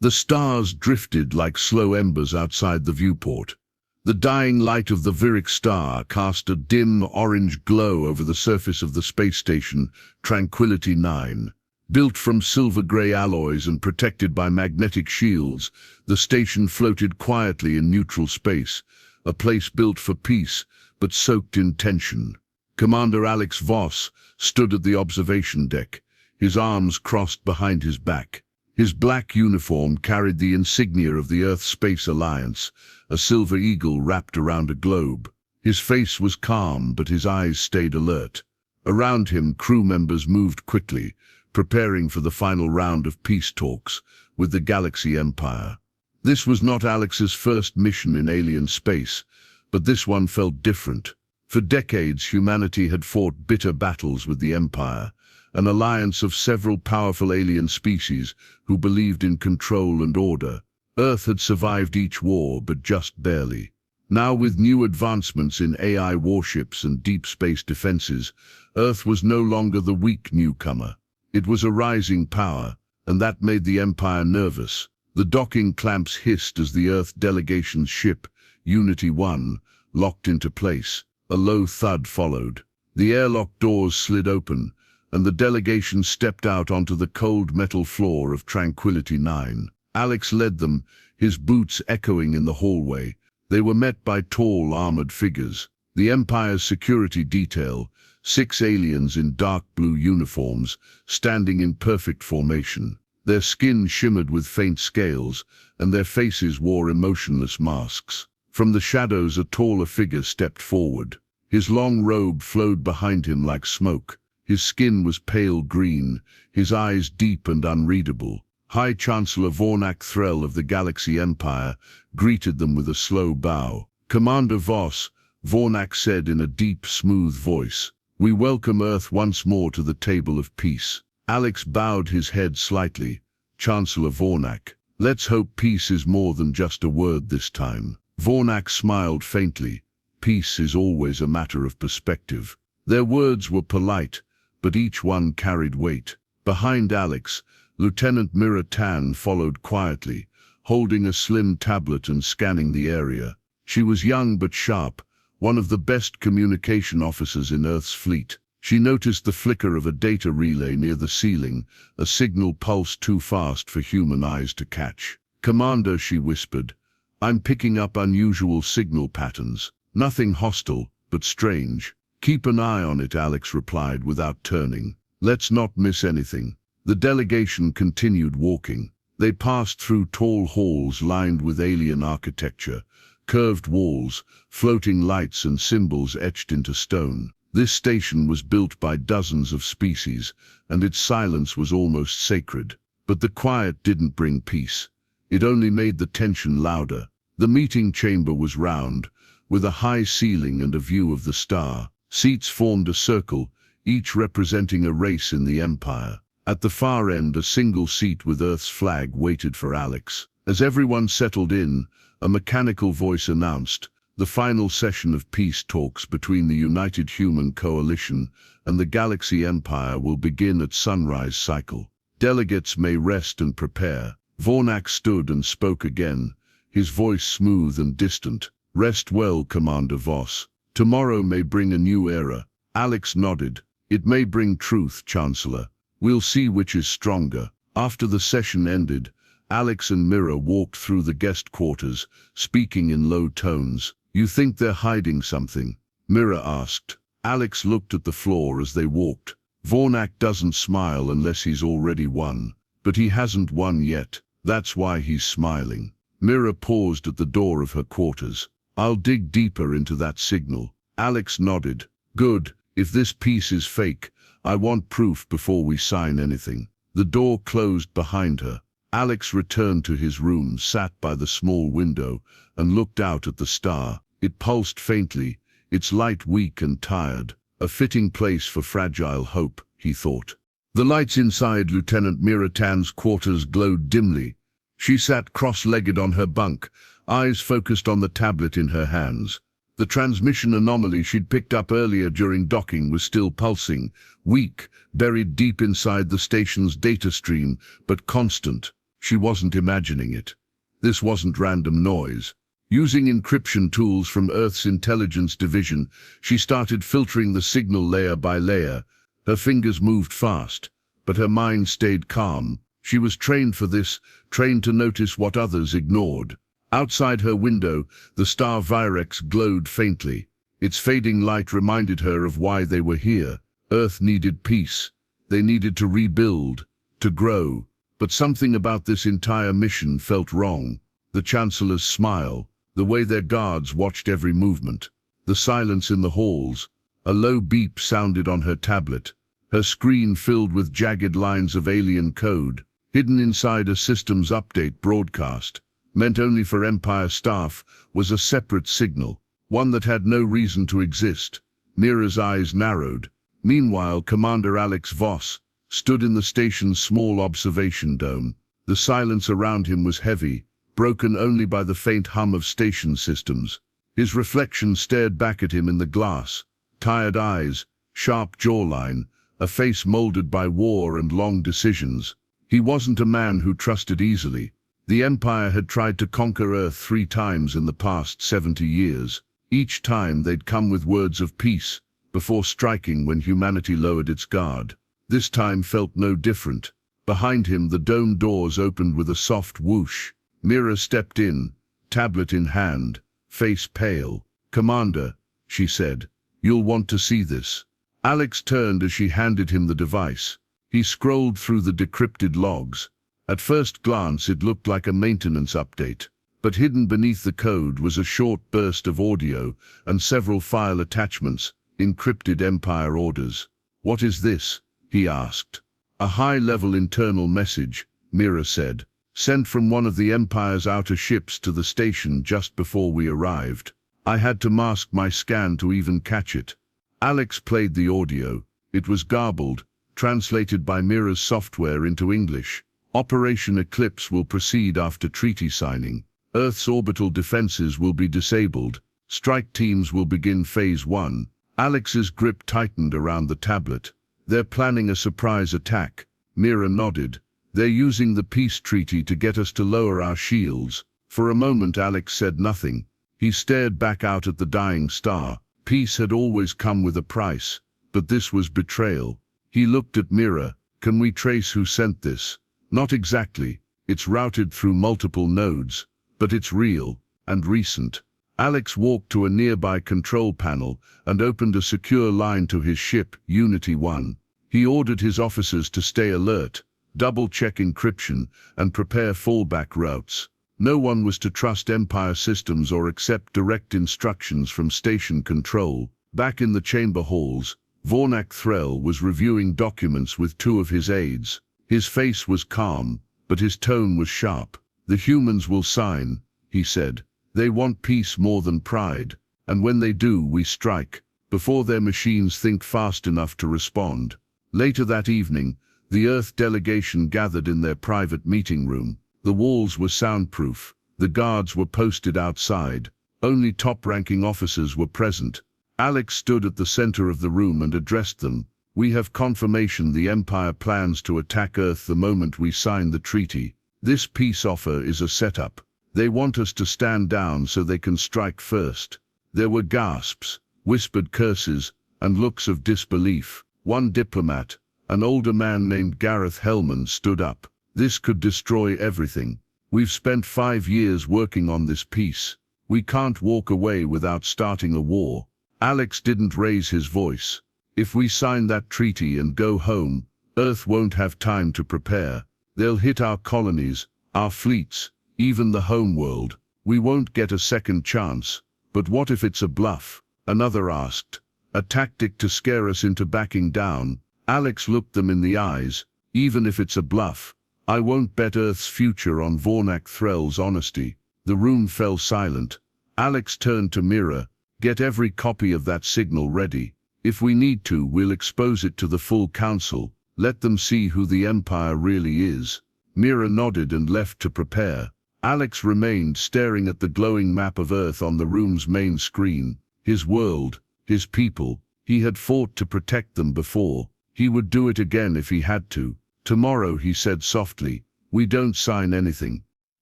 The stars drifted like slow embers outside the viewport. The dying light of the Virik star cast a dim orange glow over the surface of the space station Tranquility 9. Built from silver-gray alloys and protected by magnetic shields, the station floated quietly in neutral space, a place built for peace, but soaked in tension. Commander Alex Voss stood at the observation deck, his arms crossed behind his back. His black uniform carried the insignia of the Earth Space Alliance, a silver eagle wrapped around a globe. His face was calm, but his eyes stayed alert. Around him, crew members moved quickly, preparing for the final round of peace talks with the Galaxy Empire. This was not Alex's first mission in alien space, but this one felt different. For decades, humanity had fought bitter battles with the Empire, an alliance of several powerful alien species who believed in control and order. Earth had survived each war, but just barely. Now, with new advancements in AI warships and deep space defenses, Earth was no longer the weak newcomer. It was a rising power, and that made the Empire nervous. The docking clamps hissed as the Earth delegation's ship, Unity 1, locked into place. A low thud followed. The airlock doors slid open, and the delegation stepped out onto the cold metal floor of Tranquility 9. Alex led them, his boots echoing in the hallway. They were met by tall, armored figures. The Empire's security detail, 6 aliens in dark blue uniforms, standing in perfect formation. Their skin shimmered with faint scales, and their faces wore emotionless masks. From the shadows, a taller figure stepped forward. His long robe flowed behind him like smoke. His skin was pale green, his eyes deep and unreadable. High Chancellor Vornak Threll of the Galaxy Empire greeted them with a slow bow. "Commander Voss," Vornak said in a deep, smooth voice, "we welcome Earth once more to the table of peace." Alex bowed his head slightly. "Chancellor Vornak, let's hope peace is more than just a word this time." Vornak smiled faintly. Peace is always a matter of perspective. Their words were polite, but each one carried weight. Behind Alex, Lieutenant Mira Tan followed quietly, holding a slim tablet and scanning the area. She was young but sharp, one of the best communication officers in Earth's fleet. She noticed the flicker of a data relay near the ceiling, a signal pulsed too fast for human eyes to catch. "Commander," she whispered, "I'm picking up unusual signal patterns. Nothing hostile, but strange." "Keep an eye on it," Alex replied without turning. "Let's not miss anything." The delegation continued walking. They passed through tall halls lined with alien architecture, curved walls, floating lights and symbols etched into stone. This station was built by dozens of species, and its silence was almost sacred. But the quiet didn't bring peace. It only made the tension louder. The meeting chamber was round, with a high ceiling and a view of the star. Seats formed a circle, each representing a race in the Empire. At the far end, a single seat with Earth's flag waited for Alex. As everyone settled in, a mechanical voice announced, "The final session of peace talks between the United Human Coalition and the Galaxy Empire will begin at sunrise cycle. Delegates may rest and prepare." Vornak stood and spoke again, his voice smooth and distant. "Rest well, Commander Voss. Tomorrow may bring a new era." Alex nodded. "It may bring truth, Chancellor. We'll see which is stronger." After the session ended, Alex and Mira walked through the guest quarters, speaking in low tones. "You think they're hiding something?" Mira asked. Alex looked at the floor as they walked. "Vornak doesn't smile unless he's already won. But he hasn't won yet. That's why he's smiling." Mira paused at the door of her quarters. "I'll dig deeper into that signal." Alex nodded. "Good. If this piece is fake, I want proof before we sign anything." The door closed behind her. Alex returned to his room, sat by the small window, and looked out at the star. It pulsed faintly, its light weak and tired. A fitting place for fragile hope, he thought. The lights inside Lieutenant Mira Tan's quarters glowed dimly. She sat cross-legged on her bunk, eyes focused on the tablet in her hands. The transmission anomaly she'd picked up earlier during docking was still pulsing, weak, buried deep inside the station's data stream, but constant. She wasn't imagining it. This wasn't random noise. Using encryption tools from Earth's intelligence division, she started filtering the signal layer by layer. Her fingers moved fast, but her mind stayed calm. She was trained for this, trained to notice what others ignored. Outside her window, the star Virex glowed faintly. Its fading light reminded her of why they were here. Earth needed peace. They needed to rebuild, to grow. But something about this entire mission felt wrong. The Chancellor's smile, the way their guards watched every movement, the silence in the halls. A low beep sounded on her tablet, her screen filled with jagged lines of alien code, hidden inside a systems update broadcast. Meant only for Empire staff, was a separate signal, one that had no reason to exist. Mira's eyes narrowed. Meanwhile, Commander Alex Voss stood in the station's small observation dome. The silence around him was heavy, broken only by the faint hum of station systems. His reflection stared back at him in the glass. Tired eyes, sharp jawline, a face molded by war and long decisions. He wasn't a man who trusted easily. The Empire had tried to conquer Earth 3 times in the past 70 years. Each time they'd come with words of peace, before striking when humanity lowered its guard. This time felt no different. Behind him, the dome doors opened with a soft whoosh. Mira stepped in, tablet in hand, face pale. "Commander," she said, "you'll want to see this." Alex turned as she handed him the device. He scrolled through the decrypted logs. At first glance, it looked like a maintenance update, but hidden beneath the code was a short burst of audio and several file attachments, encrypted Empire orders. "What is this?" he asked. "A high-level internal message," Mira said, "sent from one of the Empire's outer ships to the station just before we arrived. I had to mask my scan to even catch it." Alex played the audio. It was garbled, translated by Mira's software into English. "Operation Eclipse will proceed after treaty signing. Earth's orbital defenses will be disabled. Strike teams will begin Phase 1. Alex's grip tightened around the tablet. "They're planning a surprise attack." Mira nodded. "They're using the peace treaty to get us to lower our shields." For a moment Alex said nothing. He stared back out at the dying star. Peace had always come with a price, but this was betrayal. He looked at Mira. "Can we trace who sent this?" "Not exactly. It's routed through multiple nodes, but it's real and recent." Alex walked to a nearby control panel and opened a secure line to his ship, Unity 1. He ordered his officers to stay alert, double-check encryption, and prepare fallback routes. No one was to trust Empire systems or accept direct instructions from station control. Back in the chamber halls, Vornak Threll was reviewing documents with 2 of his aides. His face was calm, but his tone was sharp. "The humans will sign," he said. "They want peace more than pride, and when they do, we strike, before their machines think fast enough to respond." Later that evening, the Earth delegation gathered in their private meeting room. The walls were soundproof. The guards were posted outside. Only top-ranking officers were present. Alex stood at the center of the room and addressed them. "We have confirmation the Empire plans to attack Earth the moment we sign the treaty. This peace offer is a setup. They want us to stand down so they can strike first." There were gasps, whispered curses, and looks of disbelief. One diplomat, an older man named Gareth Hellman, stood up. "This could destroy everything. We've spent 5 years working on this peace. We can't walk away without starting a war." Alex didn't raise his voice. "If we sign that treaty and go home, Earth won't have time to prepare. They'll hit our colonies, our fleets, even the home world. We won't get a second chance." "But what if it's a bluff?" another asked. "A tactic to scare us into backing down?" Alex looked them in the eyes. "Even if it's a bluff, I won't bet Earth's future on Vornak Threll's honesty." The room fell silent. Alex turned to Mira. "Get every copy of that signal ready. If we need to, we'll expose it to the full council. Let them see who the Empire really is." Mira nodded and left to prepare. Alex remained staring at the glowing map of Earth on the room's main screen. His world, his people. He had fought to protect them before. He would do it again if he had to. "Tomorrow," he said softly, we don't sign anything.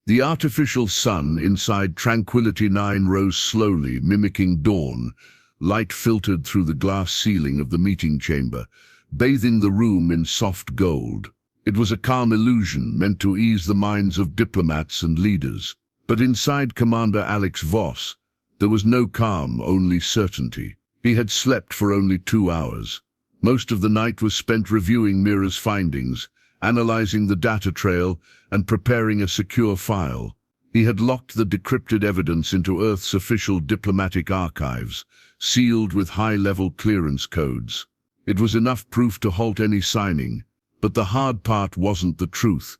The artificial sun inside Tranquility 9 rose slowly, mimicking dawn. Light filtered through the glass ceiling of the meeting chamber, bathing the room in soft gold. It was a calm illusion meant to ease the minds of diplomats and leaders. But inside Commander Alex Voss, there was no calm, only certainty. He had slept for only 2 hours. Most of the night was spent reviewing Mira's findings, analyzing the data trail, and preparing a secure file. He had locked the decrypted evidence into Earth's official diplomatic archives, sealed with high-level clearance codes. It was enough proof to halt any signing, but the hard part wasn't the truth.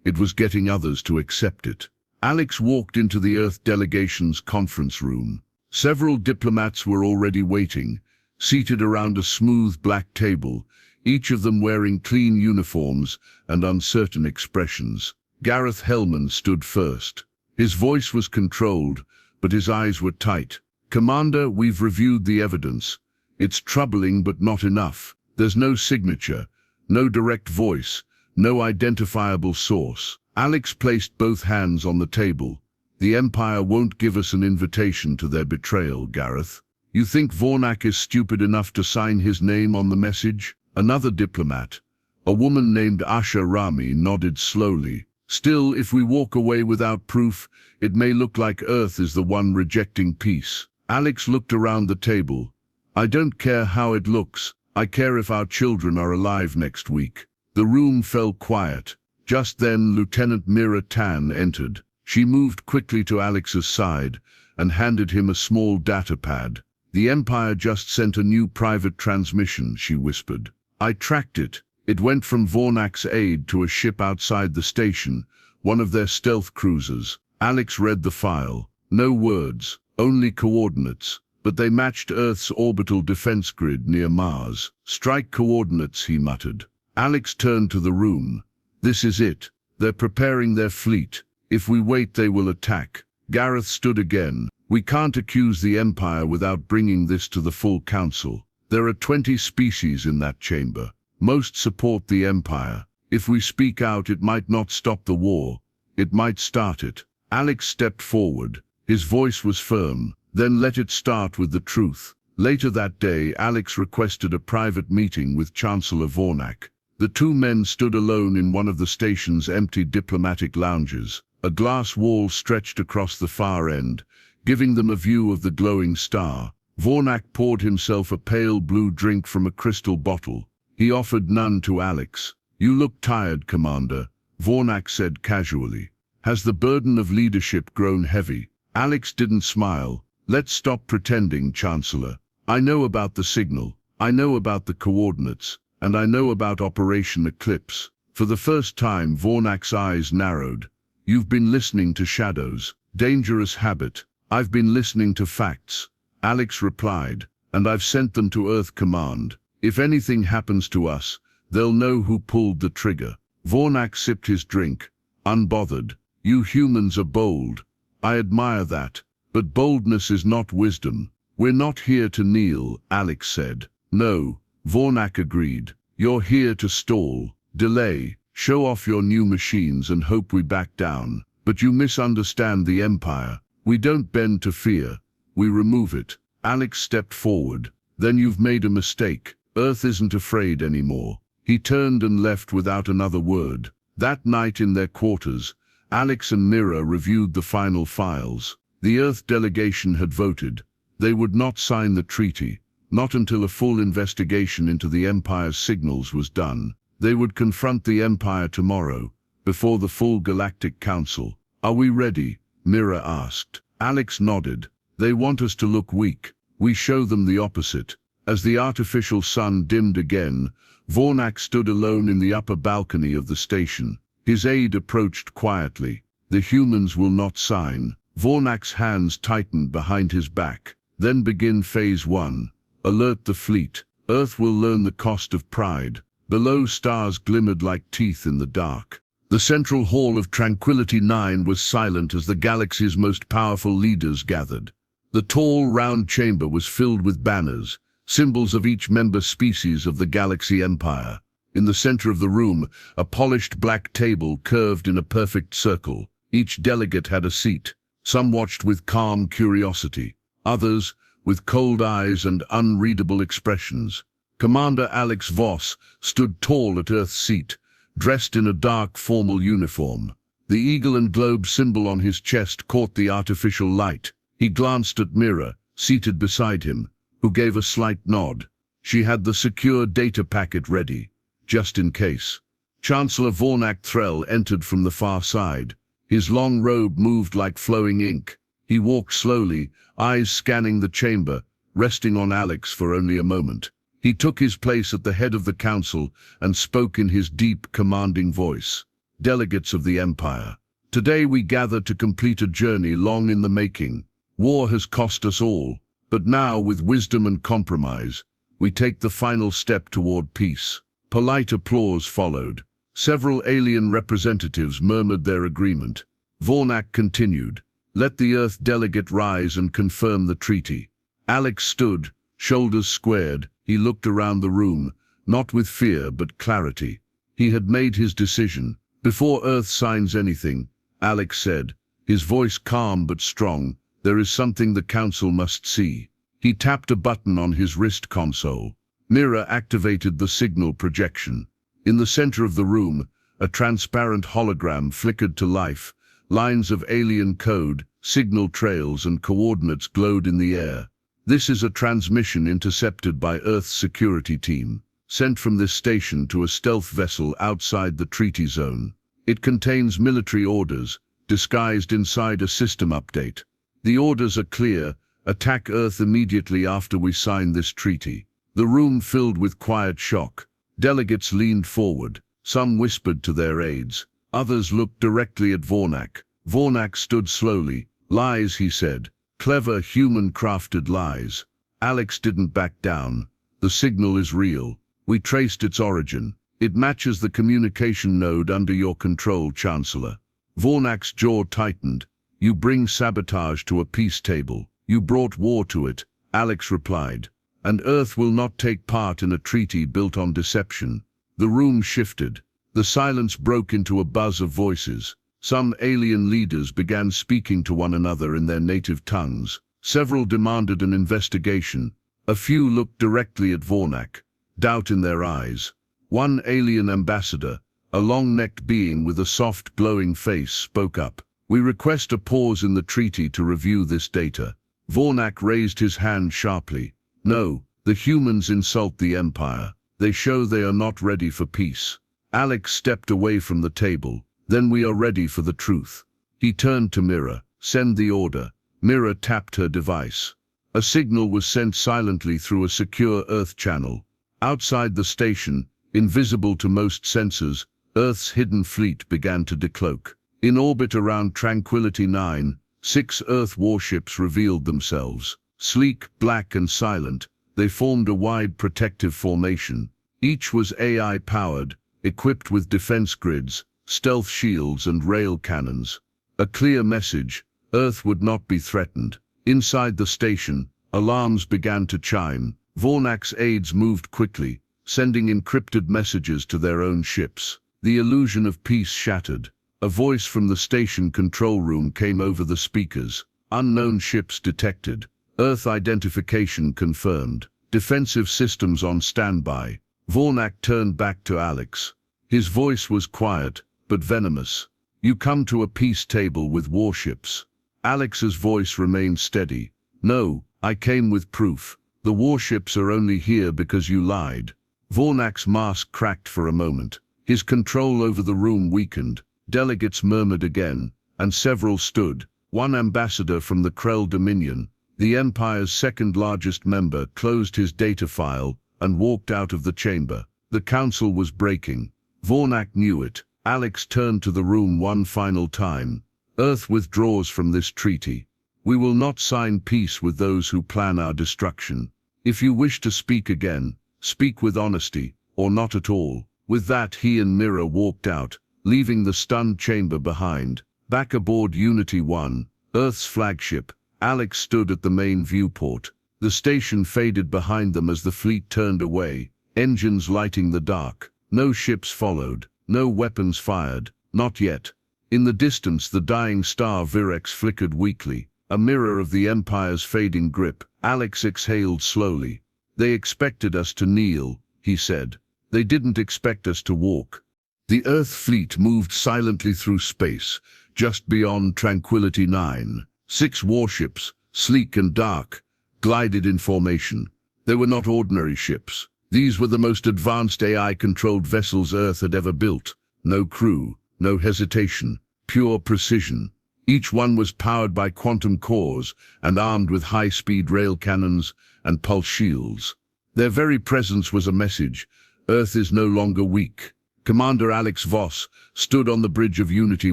It was getting others to accept it. Alex walked into the Earth delegation's conference room. Several diplomats were already waiting, seated around a smooth black table, each of them wearing clean uniforms and uncertain expressions. Gareth Hellman stood first. His voice was controlled, but his eyes were tight. "Commander, we've reviewed the evidence. It's troubling but not enough. There's no signature, no direct voice, no identifiable source." Alex placed both hands on the table. "The Empire won't give us an invitation to their betrayal, Gareth. You think Vornak is stupid enough to sign his name on the message?" Another diplomat, a woman named Asha Rami, nodded slowly. "Still, if we walk away without proof, it may look like Earth is the one rejecting peace." Alex looked around the table. "I don't care how it looks. I care if our children are alive next week." The room fell quiet. Just then, Lieutenant Mira Tan entered. She moved quickly to Alex's side and handed him a small data pad. "The Empire just sent a new private transmission," she whispered. "I tracked it. It went from Vornak's aide to a ship outside the station, one of their stealth cruisers." Alex read the file. No words, only coordinates, but they matched Earth's orbital defense grid near Mars. "Strike coordinates," he muttered. Alex turned to the room. "This is it. They're preparing their fleet. If we wait, they will attack." Gareth stood again. "We can't accuse the Empire without bringing this to the full council. There are 20 species in that chamber. Most support the Empire. If we speak out, it might not stop the war. It might start it." Alex stepped forward. His voice was firm. "Then let it start with the truth." Later that day, Alex requested a private meeting with Chancellor Vornak. The two men stood alone in one of the station's empty diplomatic lounges. A glass wall stretched across the far end, giving them a view of the glowing star. Vornak poured himself a pale blue drink from a crystal bottle. He offered none to Alex. "You look tired, Commander," Vornak said casually. "Has the burden of leadership grown heavy?" Alex didn't smile. "Let's stop pretending, Chancellor. I know about the signal. I know about the coordinates. And I know about Operation Eclipse." For the first time, Vornak's eyes narrowed. "You've been listening to shadows. Dangerous habit." "I've been listening to facts," Alex replied, "and I've sent them to Earth Command. If anything happens to us, they'll know who pulled the trigger." Vornak sipped his drink, unbothered. "You humans are bold. I admire that. But boldness is not wisdom." "We're not here to kneel," Alex said. "No," Vornak agreed. "You're here to stall, delay, show off your new machines and hope we back down. But you misunderstand the Empire. We don't bend to fear. We remove it." Alex stepped forward. "Then you've made a mistake. Earth isn't afraid anymore." He turned and left without another word. That night in their quarters, Alex and Mira reviewed the final files. The Earth delegation had voted. They would not sign the treaty, not until a full investigation into the Empire's signals was done. They would confront the Empire tomorrow, before the full Galactic Council. "Are we ready?" Mira asked. Alex nodded. "They want us to look weak. We show them the opposite." As the artificial sun dimmed again, Vornak stood alone in the upper balcony of the station. His aide approached quietly. "The humans will not sign." Vornak's hands tightened behind his back. "Then begin Phase 1. Alert the fleet. Earth will learn the cost of pride." Below, stars glimmered like teeth in the dark. The central hall of Tranquility 9 was silent as the galaxy's most powerful leaders gathered. The tall, round chamber was filled with banners, symbols of each member species of the Galaxy Empire. In the center of the room, a polished black table curved in a perfect circle. Each delegate had a seat. Some watched with calm curiosity, others with cold eyes and unreadable expressions. Commander Alex Voss stood tall at Earth's seat, dressed in a dark formal uniform. The eagle and globe symbol on his chest caught the artificial light. He glanced at Mira, seated beside him, who gave a slight nod. She had the secure data packet ready, just in case. Chancellor Vornak Threll entered from the far side. His long robe moved like flowing ink. He walked slowly, eyes scanning the chamber, resting on Alex for only a moment. He took his place at the head of the council and spoke in his deep, commanding voice. Delegates of the Empire, today we gather to complete a journey long in the making. War has cost us all, but now, with wisdom and compromise, we take the final step toward peace. Polite applause followed. Several alien representatives murmured their agreement. Vornak continued, "Let the Earth delegate rise and confirm the treaty." Alex stood, shoulders squared. He looked around the room, not with fear but clarity. He had made his decision. "Before Earth signs anything," Alex said, his voice calm but strong, "there is something the Council must see." He tapped a button on his wrist console. Mira activated the signal projection. In the center of the room, a transparent hologram flickered to life. Lines of alien code, signal trails and coordinates glowed in the air. "This is a transmission intercepted by Earth's security team, sent from this station to a stealth vessel outside the treaty zone. It contains military orders, disguised inside a system update. The orders are clear: attack Earth immediately after we sign this treaty." The room filled with quiet shock. Delegates leaned forward. Some whispered to their aides. Others looked directly at Vornak. Vornak stood slowly. "Lies," he said. "Clever, human-crafted lies." Alex didn't back down. "The signal is real. We traced its origin. It matches the communication node under your control, Chancellor." Vornak's jaw tightened. "You bring sabotage to a peace table. You brought war to it," Alex replied. "And Earth will not take part in a treaty built on deception." The room shifted. The silence broke into a buzz of voices. Some alien leaders began speaking to one another in their native tongues. Several demanded an investigation. A few looked directly at Vornak, doubt in their eyes. One alien ambassador, a long-necked being with a soft, glowing face, spoke up. "We request a pause in the treaty to review this data." Vornak raised his hand sharply. "No, the humans insult the Empire. They show they are not ready for peace." Alex stepped away from the table. "Then we are ready for the truth." He turned to Mira. "Send the order." Mira tapped her device. A signal was sent silently through a secure Earth channel. Outside the station, invisible to most sensors, Earth's hidden fleet began to decloak. In orbit around Tranquility 9, 6 Earth warships revealed themselves. Sleek, black and silent, they formed a wide protective formation. Each was AI-powered, equipped with defense grids, stealth shields and rail cannons. A clear message: Earth would not be threatened. Inside the station, alarms began to chime. Vornak's aides moved quickly, sending encrypted messages to their own ships. The illusion of peace shattered. A voice from the station control room came over the speakers. "Unknown ships detected. Earth identification confirmed. Defensive systems on standby." Vornak turned back to Alex. His voice was quiet, but venomous. "You come to a peace table with warships." Alex's voice remained steady. "No, I came with proof. The warships are only here because you lied." Vornak's mask cracked for a moment. His control over the room weakened. Delegates murmured again, and several stood. One ambassador from the Krell Dominion, the Empire's second-largest member, closed his data file and walked out of the chamber. The council was breaking. Vornak knew it. Alex turned to the room one final time. "Earth withdraws from this treaty. We will not sign peace with those who plan our destruction. If you wish to speak again, speak with honesty, or not at all." With that, he and Mira walked out, leaving the stunned chamber behind. Back aboard Unity 1, Earth's flagship, Alex stood at the main viewport. The station faded behind them as the fleet turned away, engines lighting the dark. No ships followed, no weapons fired, not yet. In the distance the dying star Virex flickered weakly, a mirror of the Empire's fading grip. Alex exhaled slowly. They expected us to kneel, he said. They didn't expect us to walk. The Earth fleet moved silently through space, just beyond Tranquility 9. 6 warships, sleek and dark, glided in formation. They were not ordinary ships. These were the most advanced AI-controlled vessels Earth had ever built. No crew, no hesitation, pure precision. Each one was powered by quantum cores and armed with high-speed rail cannons and pulse shields. Their very presence was a message. Earth is no longer weak. Commander Alex Voss stood on the bridge of Unity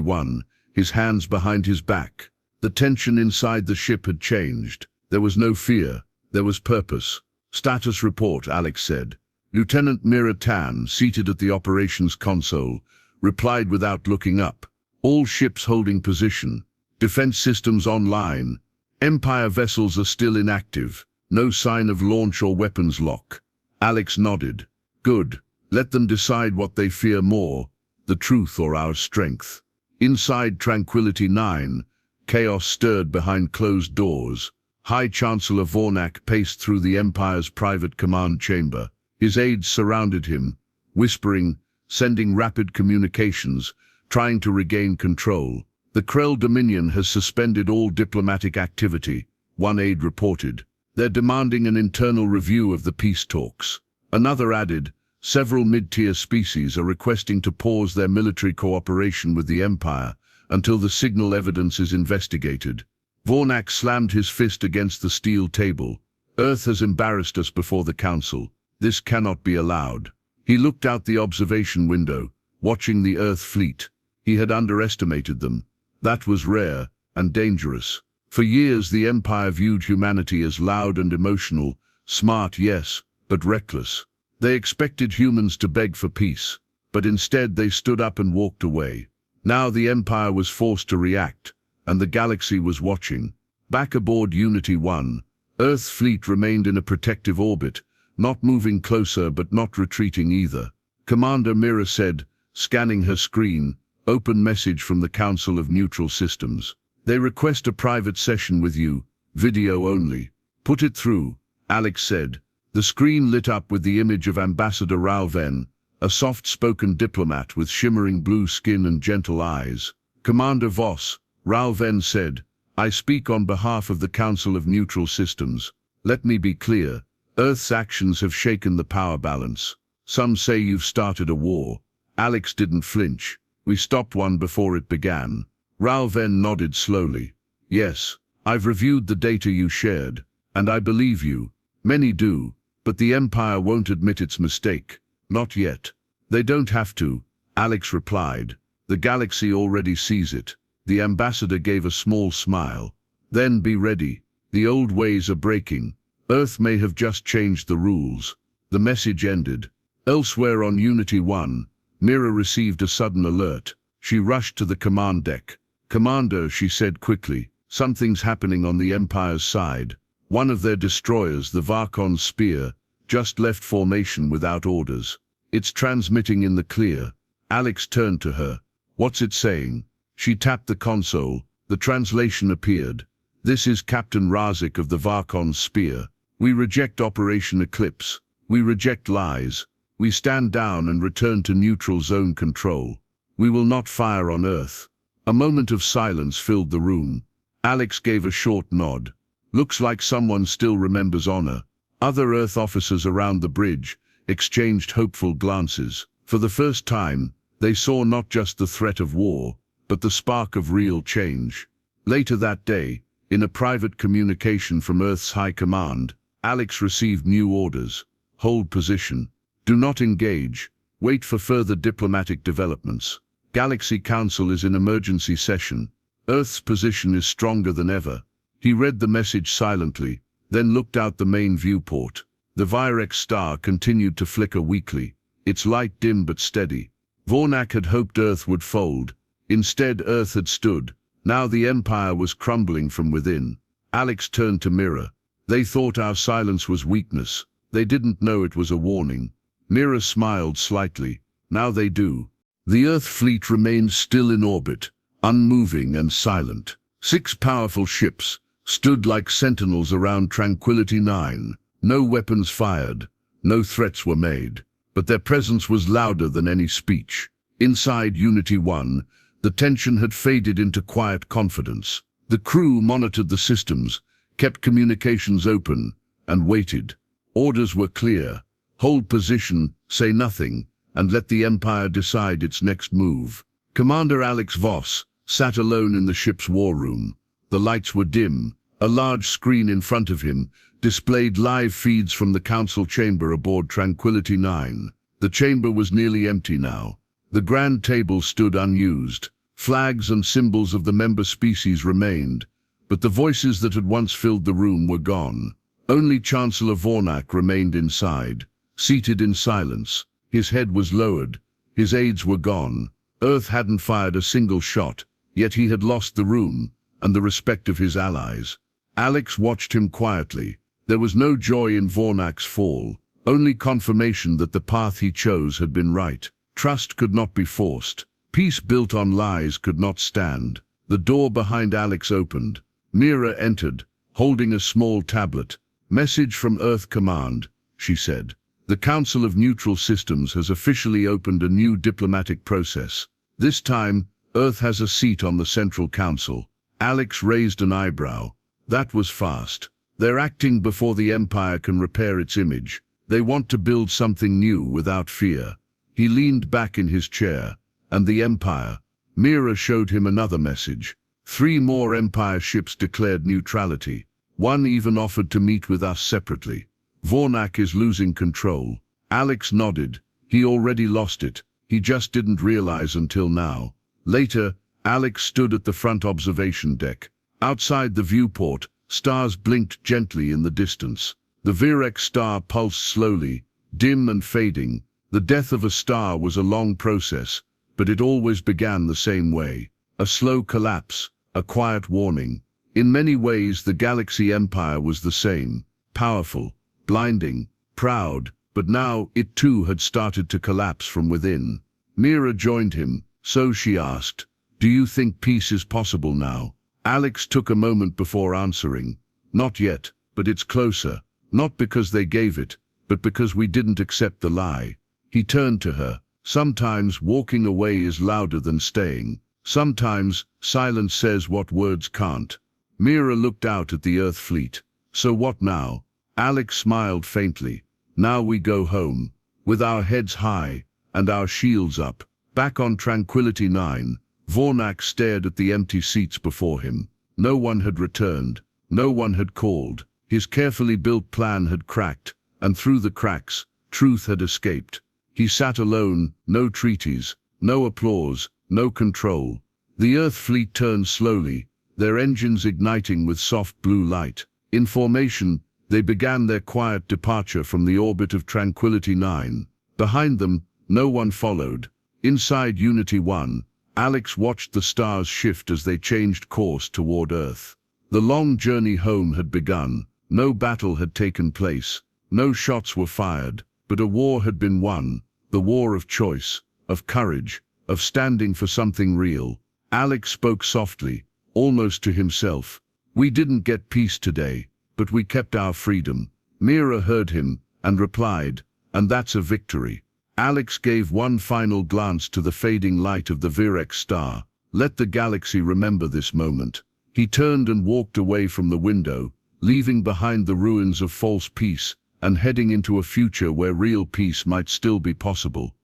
1, his hands behind his back. The tension inside the ship had changed. There was no fear. There was purpose. "Status report," Alex said. Lieutenant Mira Tan, seated at the operations console, replied without looking up. "All ships holding position. Defense systems online. Empire vessels are still inactive. No sign of launch or weapons lock." Alex nodded. "Good. Let them decide what they fear more, the truth or our strength." Inside Tranquility 9, chaos stirred behind closed doors. High Chancellor Vornak paced through the Empire's private command chamber. His aides surrounded him, whispering, sending rapid communications, trying to regain control. "The Krell Dominion has suspended all diplomatic activity," one aide reported. "They're demanding an internal review of the peace talks." Another added, "Several mid-tier species are requesting to pause their military cooperation with the Empire until the signal evidence is investigated." Vornak slammed his fist against the steel table. "Earth has embarrassed us before the Council. This cannot be allowed." He looked out the observation window, watching the Earth fleet. He had underestimated them. That was rare and dangerous. For years the Empire viewed humanity as loud and emotional, smart, yes, but reckless. They expected humans to beg for peace, but instead they stood up and walked away. Now the Empire was forced to react, and the galaxy was watching. Back aboard Unity 1, Earth's fleet remained in a protective orbit, not moving closer but not retreating either. Commander Mira said, scanning her screen, "Open message from the Council of Neutral Systems. They request a private session with you, video only." "Put it through," Alex said. The screen lit up with the image of Ambassador Ralven, a soft-spoken diplomat with shimmering blue skin and gentle eyes. "Commander Voss," Ralven said, "I speak on behalf of the Council of Neutral Systems. Let me be clear. Earth's actions have shaken the power balance. Some say you've started a war." Alex didn't flinch. "We stopped one before it began." Ralven nodded slowly. "Yes, I've reviewed the data you shared, and I believe you. Many do, but the Empire won't admit its mistake. Not yet." "They don't have to," Alex replied. "The galaxy already sees it." The ambassador gave a small smile. "Then be ready. The old ways are breaking. Earth may have just changed the rules." The message ended. Elsewhere on Unity 1, Mira received a sudden alert. She rushed to the command deck. "Commander," she said quickly, "something's happening on the Empire's side. One of their destroyers, the Varkon's Spear, just left formation without orders. It's transmitting in the clear." Alex turned to her. "What's it saying?" She tapped the console. The translation appeared. "This is Captain Razik of the Varkon's Spear. We reject Operation Eclipse. We reject lies. We stand down and return to neutral zone control. We will not fire on Earth." A moment of silence filled the room. Alex gave a short nod. "Looks like someone still remembers honor." Other Earth officers around the bridge exchanged hopeful glances. For the first time, they saw not just the threat of war, but the spark of real change. Later that day, in a private communication from Earth's High Command, Alex received new orders. "Hold position. Do not engage. Wait for further diplomatic developments. Galaxy Council is in emergency session. Earth's position is stronger than ever." He read the message silently, then looked out the main viewport. The Virex star continued to flicker weakly, its light dim but steady. Vornak had hoped Earth would fold. Instead, Earth had stood. Now the Empire was crumbling from within. Alex turned to Mira. "They thought our silence was weakness. They didn't know it was a warning." Mira smiled slightly. Now they do. The Earth fleet remained still in orbit, unmoving and silent. 6 powerful ships stood like sentinels around Tranquility 9. No weapons fired, no threats were made, but their presence was louder than any speech. Inside Unity 1, the tension had faded into quiet confidence. The crew monitored the systems, kept communications open, and waited. Orders were clear: hold position, say nothing, and let the Empire decide its next move. Commander Alex Voss sat alone in the ship's war room. The lights were dim. A large screen in front of him displayed live feeds from the council chamber aboard Tranquility 9. The chamber was nearly empty now. The grand table stood unused. Flags and symbols of the member species remained, but the voices that had once filled the room were gone. Only Chancellor Vornak remained inside, seated in silence. His head was lowered. His aides were gone. Earth hadn't fired a single shot, yet he had lost the room and the respect of his allies. Alex watched him quietly. There was no joy in Vornak's fall, only confirmation that the path he chose had been right. Trust could not be forced. Peace built on lies could not stand. The door behind Alex opened. Mira entered, holding a small tablet. "Message from Earth Command," she said. "The Council of Neutral Systems has officially opened a new diplomatic process. This time, Earth has a seat on the Central Council." Alex raised an eyebrow. That was fast. They're acting before the Empire can repair its image. They want to build something new without fear. He leaned back in his chair. "And the Empire?" Mira showed him another message. 3 more Empire ships declared neutrality. 1 even offered to meet with us separately. Vornak is losing control. Alex nodded. He already lost it. He just didn't realize until now. Later, Alex stood at the front observation deck. Outside the viewport, stars blinked gently in the distance. The Virex star pulsed slowly, dim and fading. The death of a star was a long process, but it always began the same way. A slow collapse, a quiet warning. In many ways, the Galaxy Empire was the same. Powerful, blinding, proud, but now it too had started to collapse from within. Mira joined him, so she asked, "Do you think peace is possible now?" Alex took a moment before answering. "Not yet, but it's closer. Not because they gave it, but because we didn't accept the lie." He turned to her. "Sometimes walking away is louder than staying. Sometimes silence says what words can't." Mira looked out at the Earth fleet. "So what now?" Alex smiled faintly. "Now we go home, with our heads high and our shields up." Back on Tranquility 9, Vornak stared at the empty seats before him. No one had returned. No one had called. His carefully built plan had cracked, and through the cracks, truth had escaped. He sat alone, no treaties, no applause, no control. The Earth fleet turned slowly, their engines igniting with soft blue light. In formation, they began their quiet departure from the orbit of Tranquility 9. Behind them, no one followed. Inside Unity 1, Alex watched the stars shift as they changed course toward Earth. The long journey home had begun. No battle had taken place. No shots were fired, but a war had been won. The war of choice, of courage, of standing for something real. Alex spoke softly, almost to himself. "We didn't get peace today, but we kept our freedom." Mira heard him and replied, "And that's a victory." Alex gave one final glance to the fading light of the Virex star. Let the galaxy remember this moment. He turned and walked away from the window, leaving behind the ruins of false peace and heading into a future where real peace might still be possible.